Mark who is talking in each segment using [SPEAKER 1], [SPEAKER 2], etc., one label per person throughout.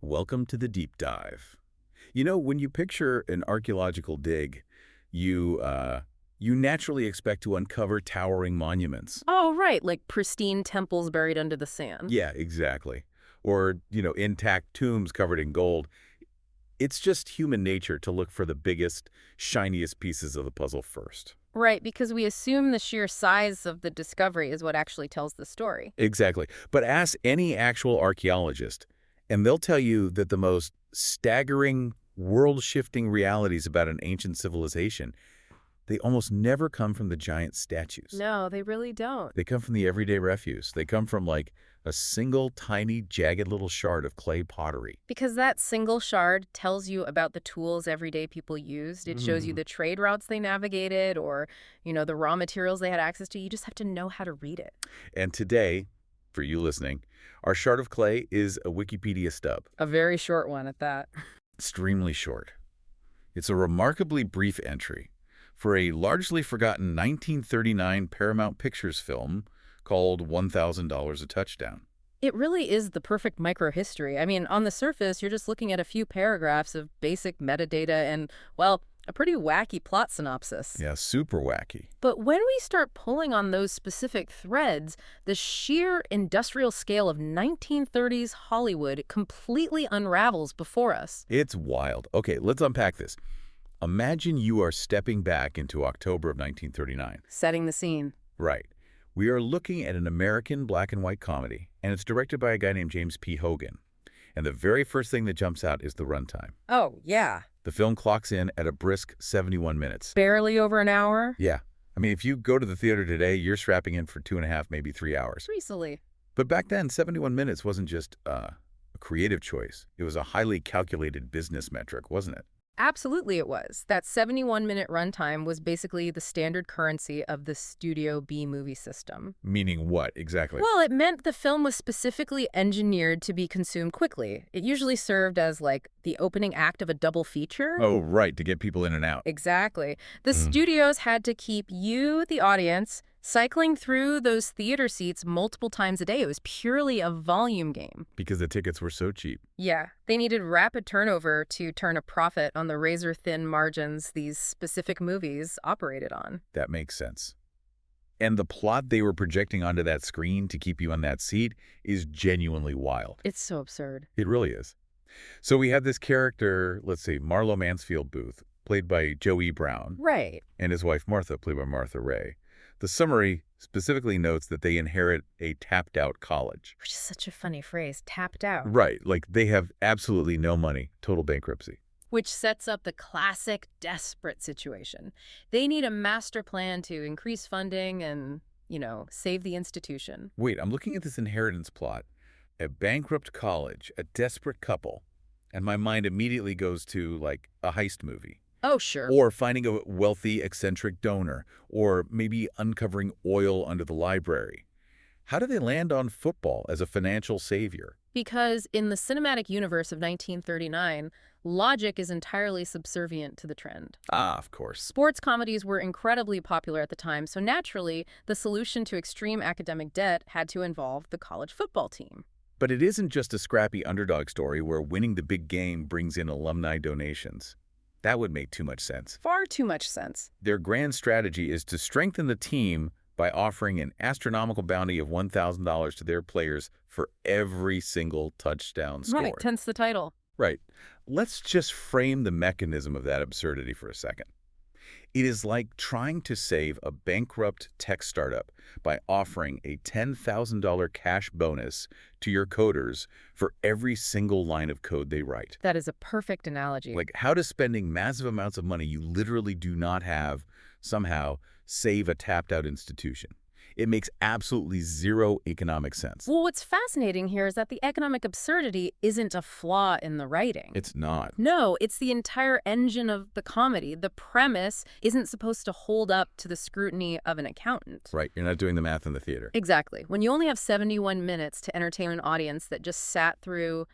[SPEAKER 1] Welcome to the deep dive. You know, when you picture an archaeological dig, you naturally expect to uncover towering monuments.
[SPEAKER 2] Oh, right, like pristine temples buried under the sand.
[SPEAKER 1] Yeah, exactly. Or, intact tombs covered in gold. It's just human nature to look for the biggest, shiniest pieces of the puzzle first.
[SPEAKER 2] Right, because we assume the sheer size of the discovery is what actually tells the story.
[SPEAKER 1] Exactly. But ask any actual archaeologist, and they'll tell you that the most staggering, world-shifting realities about an ancient civilization, they almost never come from the giant statues.
[SPEAKER 2] No, they really don't.
[SPEAKER 1] They come from the everyday refuse. They come from, like, a single, tiny, jagged little shard of clay pottery.
[SPEAKER 2] Because that single shard tells you about the tools everyday people used. It shows you the trade routes they navigated or, the raw materials they had access to. You just have to know how to read it.
[SPEAKER 1] And today, for you listening, our shard of clay is a Wikipedia stub.
[SPEAKER 2] A very short one at that.
[SPEAKER 1] Extremely short. It's a remarkably brief entry for a largely forgotten 1939 Paramount Pictures film called $1,000 a Touchdown.
[SPEAKER 2] It really is the perfect micro-history. I mean, on the surface, you're just looking at a few paragraphs of basic metadata and, well, a pretty wacky plot synopsis.
[SPEAKER 1] Yeah, super wacky.
[SPEAKER 2] But when we start pulling on those specific threads, the sheer industrial scale of 1930s Hollywood completely unravels before us.
[SPEAKER 1] It's wild. Okay, let's unpack this. Imagine you are stepping back into October of 1939.
[SPEAKER 2] Setting the scene.
[SPEAKER 1] Right. We are looking at an American black and white comedy, and it's directed by a guy named James P. Hogan. And the very first thing that jumps out is the runtime.
[SPEAKER 2] Oh, yeah.
[SPEAKER 1] The film clocks in at a brisk 71 minutes.
[SPEAKER 2] Barely over an hour?
[SPEAKER 1] Yeah. I mean, if you go to the theater today, you're strapping in for 2.5, maybe 3 hours.
[SPEAKER 2] Easily.
[SPEAKER 1] But back then, 71 minutes wasn't just a creative choice. It was a highly calculated business metric, wasn't it?
[SPEAKER 2] Absolutely it was. That 71-minute runtime was basically the standard currency of the Studio B movie system.
[SPEAKER 1] Meaning what, exactly?
[SPEAKER 2] Well, it meant the film was specifically engineered to be consumed quickly. It usually served as, like, the opening act of a double feature.
[SPEAKER 1] Oh, right, to get people in and out.
[SPEAKER 2] Exactly. The studios had to keep you, the audience, cycling through those theater seats multiple times a day. It was purely a volume game.
[SPEAKER 1] Because the tickets were so cheap.
[SPEAKER 2] Yeah, they needed rapid turnover to turn a profit on the razor-thin margins these specific movies operated on.
[SPEAKER 1] That makes sense. And the plot they were projecting onto that screen to keep you on that seat is genuinely wild.
[SPEAKER 2] It's so absurd.
[SPEAKER 1] It really is. So we have this character, let's see, Marlo Mansfield Booth, played by Joey Brown.
[SPEAKER 2] Right.
[SPEAKER 1] And his wife Martha, played by Martha Ray. The summary specifically notes that they inherit a tapped-out college.
[SPEAKER 2] Which is such a funny phrase, tapped out.
[SPEAKER 1] Right, like they have absolutely no money, total bankruptcy.
[SPEAKER 2] Which sets up the classic desperate situation. They need a master plan to increase funding and, save the institution.
[SPEAKER 1] Wait, I'm looking at this inheritance plot. A bankrupt college, a desperate couple, and my mind immediately goes to, like, a heist movie.
[SPEAKER 2] Oh, sure.
[SPEAKER 1] Or finding a wealthy, eccentric donor, or maybe uncovering oil under the library. How do they land on football as a financial savior?
[SPEAKER 2] Because in the cinematic universe of 1939, logic is entirely subservient to the trend.
[SPEAKER 1] Ah, of course.
[SPEAKER 2] Sports comedies were incredibly popular at the time, so naturally, the solution to extreme academic debt had to involve the college football team.
[SPEAKER 1] But it isn't just a scrappy underdog story where winning the big game brings in alumni donations. That would make too much sense.
[SPEAKER 2] Far too much sense.
[SPEAKER 1] Their grand strategy is to strengthen the team by offering an astronomical bounty of $1,000 to their players for every single touchdown scored.
[SPEAKER 2] Right, hence the title.
[SPEAKER 1] Right. Let's just frame the mechanism of that absurdity for a second. It is like trying to save a bankrupt tech startup by offering a $10,000 cash bonus to your coders for every single line of code they write.
[SPEAKER 2] That is a perfect analogy.
[SPEAKER 1] Like, how does spending massive amounts of money you literally do not have somehow save a tapped-out institution? It makes absolutely zero economic sense.
[SPEAKER 2] Well, what's fascinating here is that the economic absurdity isn't a flaw in the writing.
[SPEAKER 1] It's not.
[SPEAKER 2] No, it's the entire engine of the comedy. The premise isn't supposed to hold up to the scrutiny of an accountant.
[SPEAKER 1] Right, you're not doing the math in the theater.
[SPEAKER 2] Exactly. When you only have 71 minutes to entertain an audience that just sat through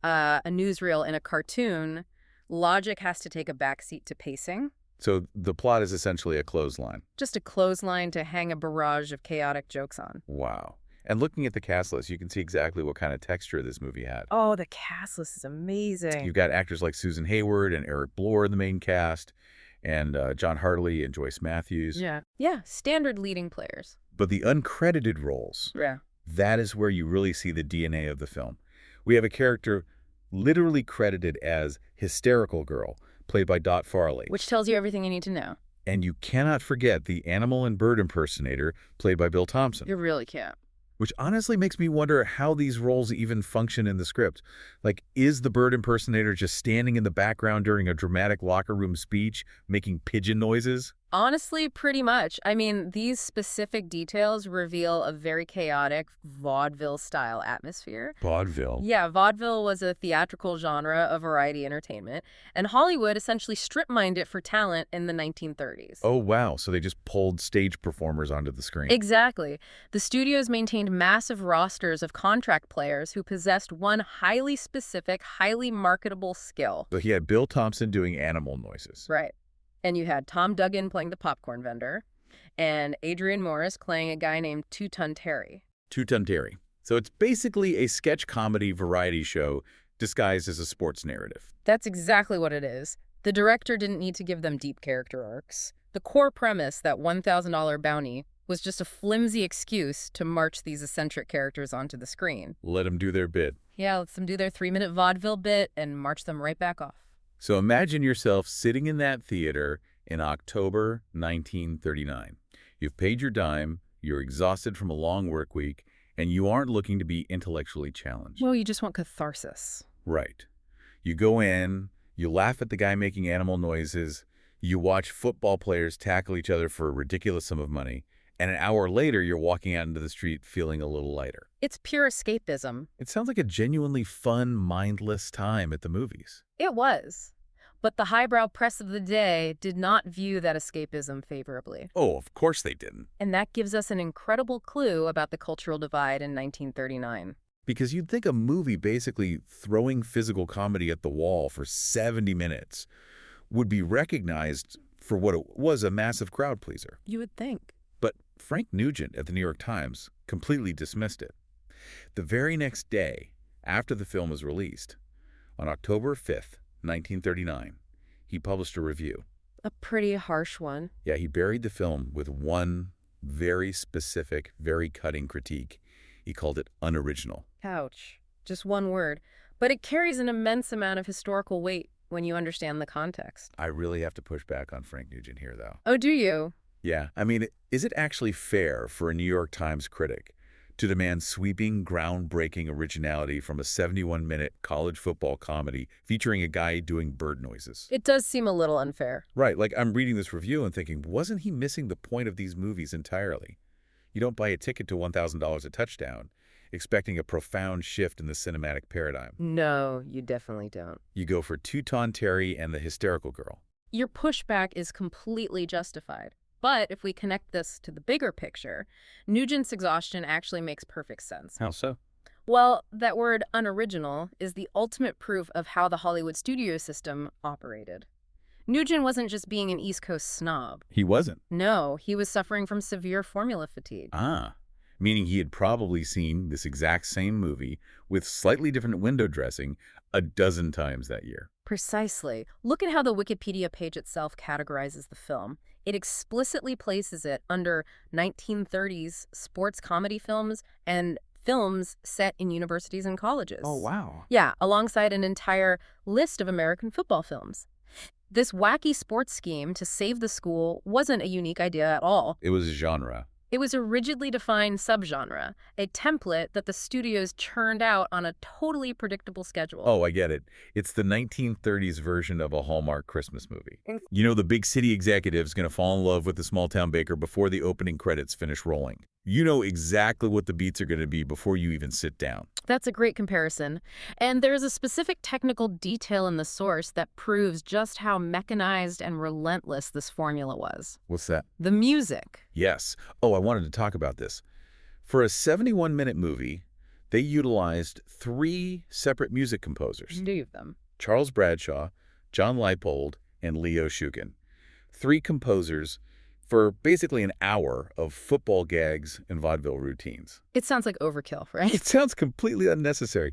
[SPEAKER 2] a newsreel in a cartoon, logic has to take a backseat to pacing.
[SPEAKER 1] So the plot is essentially a clothesline.
[SPEAKER 2] Just a clothesline to hang a barrage of chaotic jokes on.
[SPEAKER 1] Wow. And looking at the cast list, you can see exactly what kind of texture this movie had.
[SPEAKER 2] Oh, the cast list is amazing.
[SPEAKER 1] You've got actors like Susan Hayward and Eric Blore in the main cast, and John Hartley and Joyce Matthews.
[SPEAKER 2] Yeah. Yeah, standard leading players.
[SPEAKER 1] But the uncredited roles,
[SPEAKER 2] Yeah.
[SPEAKER 1] that is where you really see the DNA of the film. We have a character literally credited as Hysterical Girl, played by Dot Farley.
[SPEAKER 2] Which tells you everything you need to know.
[SPEAKER 1] And you cannot forget the animal and bird impersonator, played by Bill Thompson.
[SPEAKER 2] You really can't.
[SPEAKER 1] Which honestly makes me wonder how these roles even function in the script. Like, is the bird impersonator just standing in the background during a dramatic locker room speech, making pigeon noises?
[SPEAKER 2] Honestly, pretty much. I mean, these specific details reveal a very chaotic vaudeville-style atmosphere.
[SPEAKER 1] Vaudeville?
[SPEAKER 2] Yeah, vaudeville was a theatrical genre of variety entertainment, and Hollywood essentially strip-mined it for talent in the 1930s.
[SPEAKER 1] Oh, wow. So they just pulled stage performers onto the screen.
[SPEAKER 2] Exactly. The studios maintained massive rosters of contract players who possessed one highly specific, highly marketable skill.
[SPEAKER 1] So he had Bill Thompson doing animal noises.
[SPEAKER 2] Right. And you had Tom Duggan playing the popcorn vendor, and Adrian Morris playing a guy named Two-Ton Terry.
[SPEAKER 1] Two-Ton Terry. So it's basically a sketch comedy variety show disguised as a sports narrative.
[SPEAKER 2] That's exactly what it is. The director didn't need to give them deep character arcs. The core premise, that $1,000 bounty, was just a flimsy excuse to march these eccentric characters onto the screen.
[SPEAKER 1] Let them do their bit.
[SPEAKER 2] Yeah, let them do their 3-minute vaudeville bit and march them right back off.
[SPEAKER 1] So imagine yourself sitting in that theater in October 1939. You've paid your dime, you're exhausted from a long work week, and you aren't looking to be intellectually challenged.
[SPEAKER 2] Well, you just want catharsis.
[SPEAKER 1] Right. You go in, you laugh at the guy making animal noises, you watch football players tackle each other for a ridiculous sum of money, and an hour later you're walking out into the street feeling a little lighter.
[SPEAKER 2] It's pure escapism.
[SPEAKER 1] It sounds like a genuinely fun, mindless time at the movies.
[SPEAKER 2] It was. But the highbrow press of the day did not view that escapism favorably.
[SPEAKER 1] Oh, of course they didn't.
[SPEAKER 2] And that gives us an incredible clue about the cultural divide in 1939.
[SPEAKER 1] Because you'd think a movie basically throwing physical comedy at the wall for 70 minutes would be recognized for what it was, a massive crowd pleaser.
[SPEAKER 2] You would think.
[SPEAKER 1] But Frank Nugent at the New York Times completely dismissed it. The very next day, after the film was released, on October 5th, 1939, he published a review.
[SPEAKER 2] A pretty harsh one.
[SPEAKER 1] Yeah, he buried the film with one very specific, very cutting critique. He called it unoriginal.
[SPEAKER 2] Ouch. Just one word. But it carries an immense amount of historical weight when you understand the context.
[SPEAKER 1] I really have to push back on Frank Nugent here, though.
[SPEAKER 2] Oh, do you?
[SPEAKER 1] Yeah, I mean, is it actually fair for a New York Times critic to demand sweeping, groundbreaking originality from a 71-minute college football comedy featuring a guy doing bird noises?
[SPEAKER 2] It does seem a little unfair.
[SPEAKER 1] Right, like I'm reading this review and thinking, wasn't he missing the point of these movies entirely? You don't buy a ticket to $1,000 a touchdown expecting a profound shift in the cinematic paradigm.
[SPEAKER 2] No, you definitely don't.
[SPEAKER 1] You go for Two-Ton Terry and the Hysterical Girl.
[SPEAKER 2] Your pushback is completely justified. But if we connect this to the bigger picture, Nugent's exhaustion actually makes perfect sense.
[SPEAKER 1] How so?
[SPEAKER 2] Well, that word unoriginal is the ultimate proof of how the Hollywood studio system operated. Nugent wasn't just being an East Coast snob.
[SPEAKER 1] He wasn't.
[SPEAKER 2] No, he was suffering from severe formula fatigue.
[SPEAKER 1] Ah, meaning he had probably seen this exact same movie with slightly different window dressing a dozen times that year.
[SPEAKER 2] Precisely. Look at how the Wikipedia page itself categorizes the film. It explicitly places it under 1930s sports comedy films and films set in universities and colleges.
[SPEAKER 1] Oh, wow.
[SPEAKER 2] Yeah, alongside an entire list of American football films. This wacky sports scheme to save the school wasn't a unique idea at all.
[SPEAKER 1] It was a genre.
[SPEAKER 2] It was a rigidly defined subgenre, a template that the studios churned out on a totally predictable schedule.
[SPEAKER 1] Oh, I get it. It's the 1930s version of a Hallmark Christmas movie. You know, the big city executive's going to fall in love with the small-town baker before the opening credits finish rolling. You know exactly what the beats are going to be before you even sit down.
[SPEAKER 2] That's a great comparison. And there's a specific technical detail in the source that proves just how mechanized and relentless this formula was.
[SPEAKER 1] What's that?
[SPEAKER 2] The music.
[SPEAKER 1] Yes. Oh, I wanted to talk about this. For a 71-minute movie, they utilized 3 separate music composers.
[SPEAKER 2] Three of them.
[SPEAKER 1] Charles Bradshaw, John Leipold, and Leo Shugin. 3 composers for basically an hour of football gags and vaudeville routines.
[SPEAKER 2] It sounds like overkill, right?
[SPEAKER 1] It sounds completely unnecessary.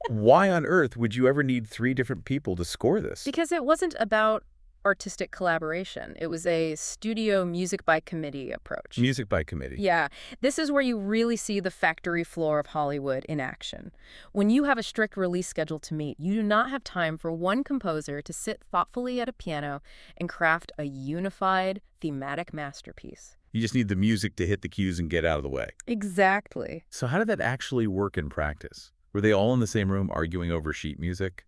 [SPEAKER 1] Why on earth would you ever need 3 different people to score this?
[SPEAKER 2] Because it wasn't about artistic collaboration. It was a studio music by committee approach.
[SPEAKER 1] Music by committee.
[SPEAKER 2] Yeah, this is where you really see the factory floor of Hollywood in action. When you have a strict release schedule to meet, you do not have time for one composer to sit thoughtfully at a piano and craft a unified, thematic masterpiece.
[SPEAKER 1] You just need the music to hit the cues and get out of the way.
[SPEAKER 2] Exactly.
[SPEAKER 1] So how did that actually work in practice? Were they all in the same room arguing over sheet music?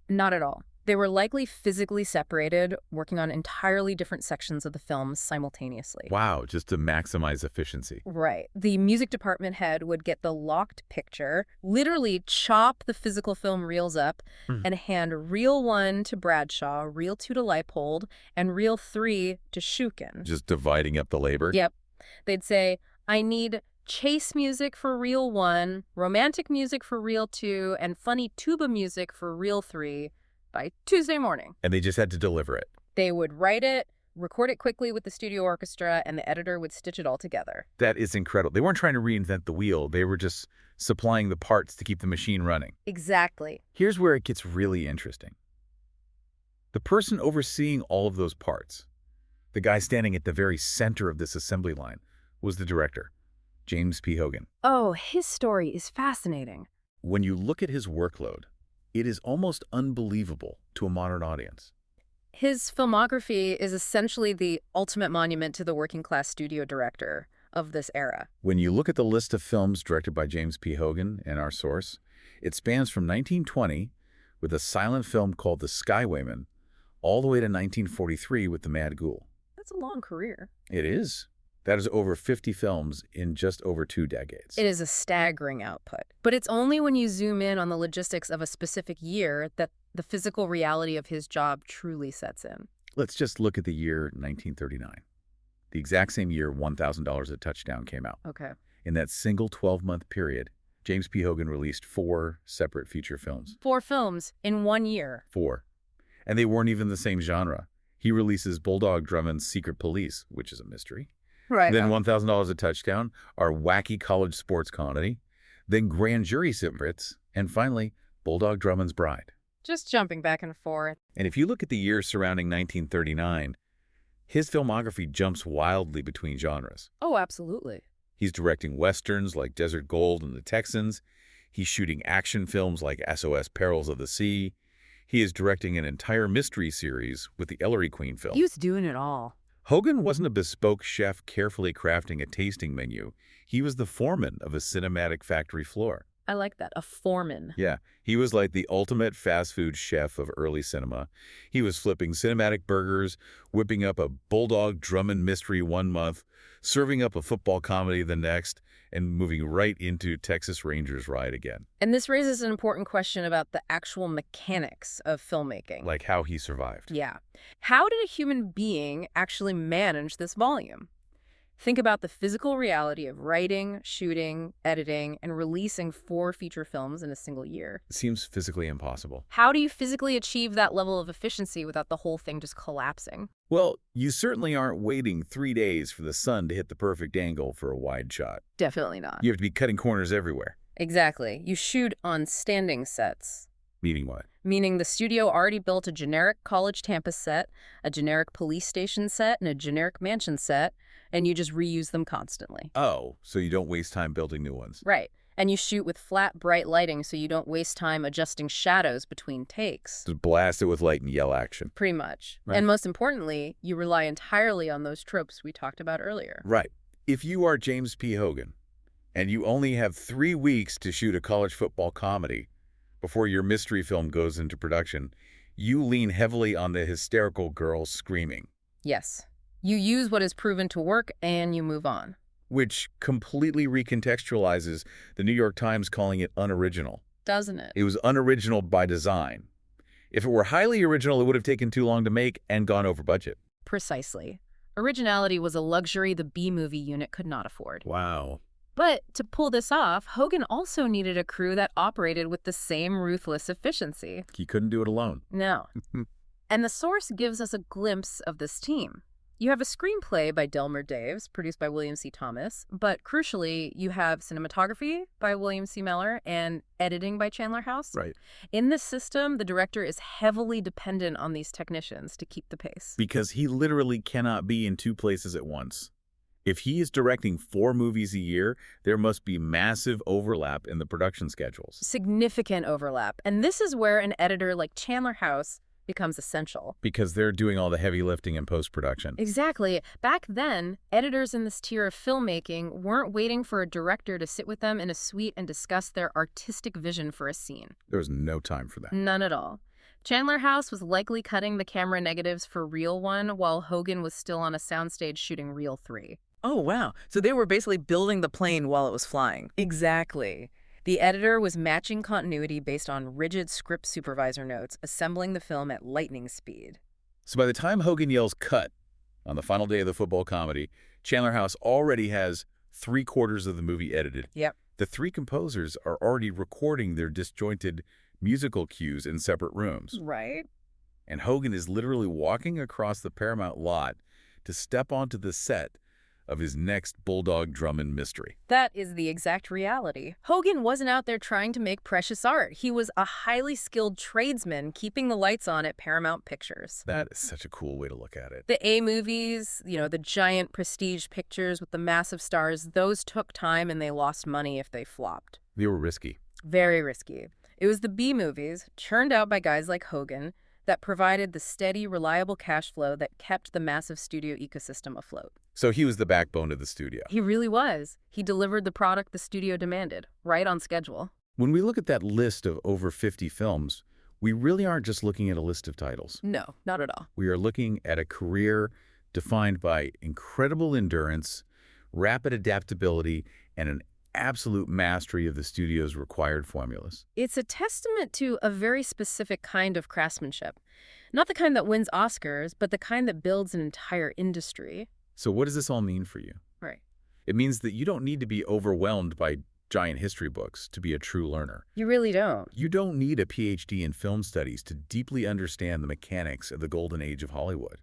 [SPEAKER 2] Not at all. They were likely physically separated, working on entirely different sections of the film simultaneously.
[SPEAKER 1] Wow, just to maximize efficiency.
[SPEAKER 2] Right. The music department head would get the locked picture, literally chop the physical film reels up, and hand reel 1 to Bradshaw, reel 2 to Leipold, and reel 3 to Shukin.
[SPEAKER 1] Just dividing up the labor?
[SPEAKER 2] Yep. They'd say, I need chase music for reel 1, romantic music for reel 2, and funny tuba music for reel 3 by Tuesday morning.
[SPEAKER 1] And they just had to deliver it.
[SPEAKER 2] They would write it, record it quickly with the studio orchestra, and the editor would stitch it all together.
[SPEAKER 1] That is incredible. They weren't trying to reinvent the wheel. They were just supplying the parts to keep the machine running.
[SPEAKER 2] Exactly.
[SPEAKER 1] Here's where it gets really interesting. The person overseeing all of those parts, the guy standing at the very center of this assembly line, was the director, James P. Hogan.
[SPEAKER 2] Oh, his story is fascinating.
[SPEAKER 1] When you look at his workload, it is almost unbelievable to a modern audience.
[SPEAKER 2] His filmography is essentially the ultimate monument to the working-class studio director of this era.
[SPEAKER 1] When you look at the list of films directed by James P. Hogan in our source, it spans from 1920 with a silent film called The Skywayman all the way to 1943 with The Mad Ghoul.
[SPEAKER 2] That's a long career.
[SPEAKER 1] It is. That is over 50 films in just over 2 decades.
[SPEAKER 2] It is a staggering output. But it's only when you zoom in on the logistics of a specific year that the physical reality of his job truly sets in.
[SPEAKER 1] Let's just look at the year 1939. The exact same year $1,000 a Touchdown came out.
[SPEAKER 2] Okay.
[SPEAKER 1] In that single 12-month period, James P. Hogan released 4 separate feature films.
[SPEAKER 2] 4 films in 1 year.
[SPEAKER 1] 4. And they weren't even the same genre. He releases Bulldog Drummond's Secret Police, which is a mystery.
[SPEAKER 2] Right.
[SPEAKER 1] Then $1,000 a Touchdown, our wacky college sports comedy. Then Grand Jury Secrets. And finally, Bulldog Drummond's Bride.
[SPEAKER 2] Just jumping back and forth.
[SPEAKER 1] And if you look at the years surrounding 1939, his filmography jumps wildly between genres.
[SPEAKER 2] Oh, absolutely.
[SPEAKER 1] He's directing westerns like Desert Gold and The Texans. He's shooting action films like SOS Perils of the Sea. He is directing an entire mystery series with the Ellery Queen film.
[SPEAKER 2] He was doing it all.
[SPEAKER 1] Hogan wasn't a bespoke chef carefully crafting a tasting menu. He was the foreman of a cinematic factory floor.
[SPEAKER 2] I like that. A foreman.
[SPEAKER 1] Yeah, he was like the ultimate fast food chef of early cinema. He was flipping cinematic burgers, whipping up a Bulldog Drummond mystery 1 month, serving up a football comedy the next, and moving right into Texas Rangers Ride again.
[SPEAKER 2] And this raises an important question about the actual mechanics of filmmaking.
[SPEAKER 1] Like how he survived.
[SPEAKER 2] Yeah. How did a human being actually manage this volume? Think about the physical reality of writing, shooting, editing, and releasing 4 feature films in a single year.
[SPEAKER 1] It seems physically impossible.
[SPEAKER 2] How do you physically achieve that level of efficiency without the whole thing just collapsing?
[SPEAKER 1] Well, you certainly aren't waiting 3 days for the sun to hit the perfect angle for a wide shot.
[SPEAKER 2] Definitely not.
[SPEAKER 1] You have to be cutting corners everywhere.
[SPEAKER 2] Exactly. You shoot on standing sets.
[SPEAKER 1] Meaning what?
[SPEAKER 2] Meaning the studio already built a generic college campus set, a generic police station set, and a generic mansion set, and you just reuse them constantly.
[SPEAKER 1] Oh, so you don't waste time building new ones.
[SPEAKER 2] Right. And you shoot with flat, bright lighting so you don't waste time adjusting shadows between takes.
[SPEAKER 1] Just blast it with light and yell action.
[SPEAKER 2] Pretty much.
[SPEAKER 1] Right.
[SPEAKER 2] And most importantly, you rely entirely on those tropes we talked about earlier.
[SPEAKER 1] Right. If you are James P. Hogan, and you only have 3 weeks to shoot a college football comedy before your mystery film goes into production, you lean heavily on the hysterical girl screaming.
[SPEAKER 2] Yes. You use what is proven to work and you move on.
[SPEAKER 1] Which completely recontextualizes the New York Times calling it unoriginal.
[SPEAKER 2] Doesn't it?
[SPEAKER 1] It was unoriginal by design. If it were highly original, it would have taken too long to make and gone over budget.
[SPEAKER 2] Precisely. Originality was a luxury the B-movie unit could not afford.
[SPEAKER 1] Wow.
[SPEAKER 2] But to pull this off, Hogan also needed a crew that operated with the same ruthless efficiency.
[SPEAKER 1] He couldn't do it alone.
[SPEAKER 2] No. And the source gives us a glimpse of this team. You have a screenplay by Delmer Daves, produced by William C. Thomas, but crucially, you have cinematography by William C. Mellor and editing by Chandler House.
[SPEAKER 1] Right.
[SPEAKER 2] In this system, the director is heavily dependent on these technicians to keep the pace.
[SPEAKER 1] Because he literally cannot be in two places at once. If he is directing 4 movies a year, there must be massive overlap in the production schedules.
[SPEAKER 2] Significant overlap. And this is where an editor like Chandler House becomes essential.
[SPEAKER 1] Because they're doing all the heavy lifting in post-production.
[SPEAKER 2] Exactly. Back then, editors in this tier of filmmaking weren't waiting for a director to sit with them in a suite and discuss their artistic vision for a scene.
[SPEAKER 1] There was no time for that.
[SPEAKER 2] None at all. Chandler House was likely cutting the camera negatives for Reel 1 while Hogan was still on a soundstage shooting Reel 3.
[SPEAKER 3] Oh, wow. So they were basically building the plane while it was flying.
[SPEAKER 2] Exactly. The editor was matching continuity based on rigid script supervisor notes, assembling the film at lightning speed.
[SPEAKER 1] So by the time Hogan yells cut on the final day of the football comedy, Chandler House already has 3/4 of the movie edited.
[SPEAKER 2] Yep.
[SPEAKER 1] The 3 composers are already recording their disjointed musical cues in separate rooms.
[SPEAKER 2] Right.
[SPEAKER 1] And Hogan is literally walking across the Paramount lot to step onto the set of his next Bulldog Drummond mystery.
[SPEAKER 2] That is the exact reality. Hogan wasn't out there trying to make precious art. He was a highly skilled tradesman keeping the lights on at Paramount Pictures.
[SPEAKER 1] That is such a cool way to look at it.
[SPEAKER 2] The A movies, the giant prestige pictures with the massive stars, those took time and they lost money if they flopped.
[SPEAKER 1] They were risky.
[SPEAKER 2] Very risky. It was the B movies, churned out by guys like Hogan, that provided the steady, reliable cash flow that kept the massive studio ecosystem afloat.
[SPEAKER 1] So he was the backbone of the studio.
[SPEAKER 2] He really was. He delivered the product the studio demanded, right on schedule.
[SPEAKER 1] When we look at that list of over 50 films, we really aren't just looking at a list of titles.
[SPEAKER 2] No, not at all.
[SPEAKER 1] We are looking at a career defined by incredible endurance, rapid adaptability, and an absolute mastery of the studio's required formulas.
[SPEAKER 2] It's a testament to a very specific kind of craftsmanship. Not the kind that wins Oscars, but the kind that builds an entire industry.
[SPEAKER 1] So what does this all mean for you?
[SPEAKER 2] Right.
[SPEAKER 1] It means that you don't need to be overwhelmed by giant history books to be a true learner.
[SPEAKER 2] You really don't.
[SPEAKER 1] You don't need a PhD in film studies to deeply understand the mechanics of the golden age of Hollywood.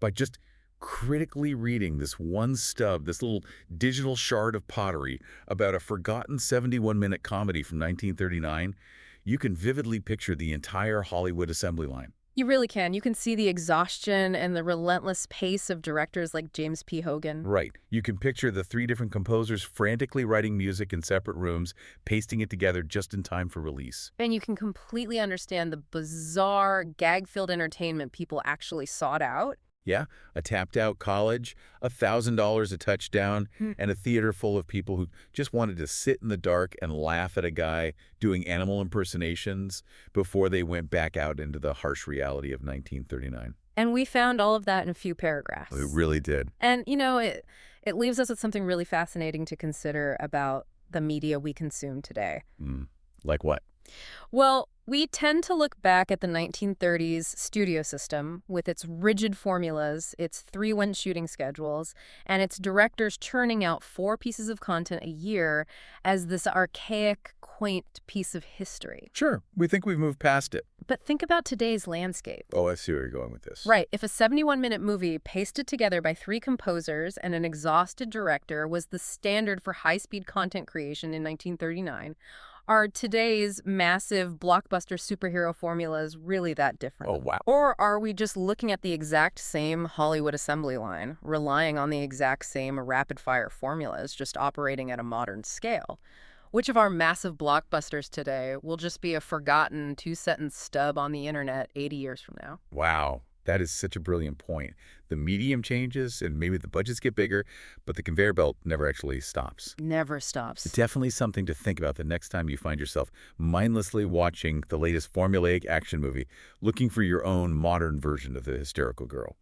[SPEAKER 1] By just critically reading this one stub, this little digital shard of pottery about a forgotten 71-minute comedy from 1939, you can vividly picture the entire Hollywood assembly line.
[SPEAKER 2] You really can. You can see the exhaustion and the relentless pace of directors like James P. Hogan.
[SPEAKER 1] Right. You can picture the 3 different composers frantically writing music in separate rooms, pasting it together just in time for release.
[SPEAKER 2] And you can completely understand the bizarre, gag-filled entertainment people actually sought out.
[SPEAKER 1] Yeah, a tapped-out college, $1,000 a touchdown, and a theater full of people who just wanted to sit in the dark and laugh at a guy doing animal impersonations before they went back out into the harsh reality of 1939.
[SPEAKER 2] And we found all of that in a few paragraphs.
[SPEAKER 1] We really did.
[SPEAKER 2] And, it leaves us with something really fascinating to consider about the media we consume today.
[SPEAKER 1] Like what?
[SPEAKER 2] Well, we tend to look back at the 1930s studio system with its rigid formulas, its 3-1 shooting schedules, and its directors churning out 4 pieces of content a year as this archaic, quaint piece of history.
[SPEAKER 1] Sure, we think we've moved past it.
[SPEAKER 2] But think about today's landscape.
[SPEAKER 1] Oh, I see where you're going with this.
[SPEAKER 2] Right. If a 71-minute movie pasted together by 3 composers and an exhausted director was the standard for high-speed content creation in 1939, are today's massive blockbuster superhero formulas really that different?
[SPEAKER 1] Oh, wow.
[SPEAKER 2] Or are we just looking at the exact same Hollywood assembly line, relying on the exact same rapid-fire formulas, just operating at a modern scale? Which of our massive blockbusters today will just be a forgotten 2-sentence stub on the internet 80 years from now?
[SPEAKER 1] Wow. That is such a brilliant point. The medium changes and maybe the budgets get bigger, but the conveyor belt never actually stops.
[SPEAKER 2] Never stops.
[SPEAKER 1] It's definitely something to think about the next time you find yourself mindlessly watching the latest formulaic action movie, looking for your own modern version of the hysterical girl.